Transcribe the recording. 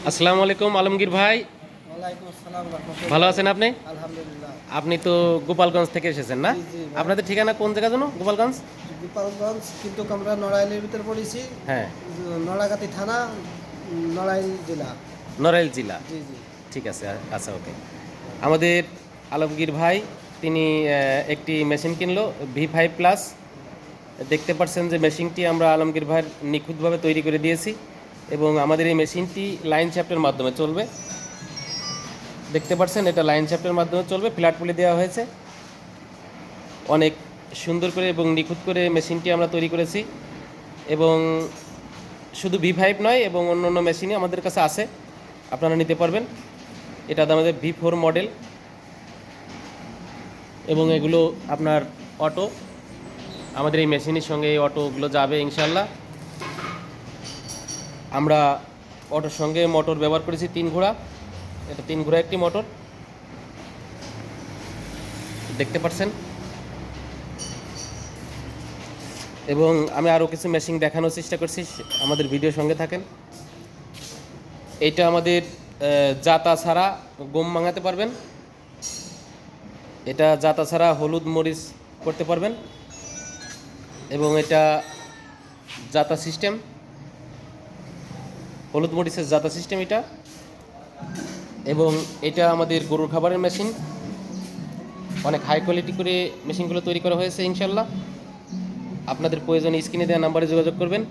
আসসালামু আলাইকুম আলমগীর ভাই। ওয়ালাইকুম আসসালাম ভালো রাহমাতুল্লাহ। আছেন আপনি? আলহামদুলিল্লাহ। আপনি তো গোপালগঞ্জ থেকে এসেছেন না? জি, জি ভাই। আপনাদের ঠিকানা কোন জায়গা যেন? গোপালগঞ্জ? গোপালগঞ্জ কিন্তু আমরা নড়াইলের ভিতর পড়েছি। হ্যাঁ, নড়াগাতি থানা, নড়াইল জেলা। নড়াইল জেলা। জি, জি। ঠিক আছে, আচ্ছা, ওকে। আমাদের আলমগীর ভাই তিনি একটি মেশিন কিনলো V5+। দেখতে পাচ্ছেন যে মেশিনটি আমরা আলমগীর ভাইয়ের নিখুঁতভাবে তৈরি করে দিয়েছি এবং আমাদের এই মেশিনটি লাইন শ্যাফটের মাধ্যমে চলবে। দেখতে পাচ্ছেন এটা লাইন শ্যাফটের মাধ্যমে চলবে, ফ্ল্যাট পুলি দেওয়া হয়েছে। অনেক সুন্দর করে এবং নিখুঁত করে মেশিনটি আমরা তৈরি করেছি এবং শুধু V5 নয় এবং অন্য অন্য মেশিনই আমাদের কাছে আছে, আপনারা নিতে পারবেন। এটা আমাদের V4 মডেল এবং এগুলো আপনার অটো। আমাদের এই মেশিনের সঙ্গে এই অটোগুলো যাবে ইনশাল্লাহ। আমরা অটোর সঙ্গে মোটর ব্যবহার করেছি 3 ঘোড়া। এটা 3 ঘোড়া একটি মোটর, দেখতে পাচ্ছেন। এবং আমি আরও কিছু মেশিন দেখানোর চেষ্টা করছি, আমাদের ভিডিও সঙ্গে থাকেন। এইটা আমাদের জাতা ছাড়া গম ভাঙাতে পারবেন, এটা জাতা ছাড়া হলুদ মরিচ করতে পারবেন এবং এটা জাতা সিস্টেম, হলুদ মরিচের জাতা সিস্টেম এটা। এবং এটা আমাদের গরুর খাবারের মেশিন, অনেক হাই কোয়ালিটি করে মেশিনগুলো তৈরি করা হয়েছে ইনশাল্লাহ। আপনাদের প্রয়োজনে স্ক্রিনে দেওয়া নাম্বারে যোগাযোগ করবেন।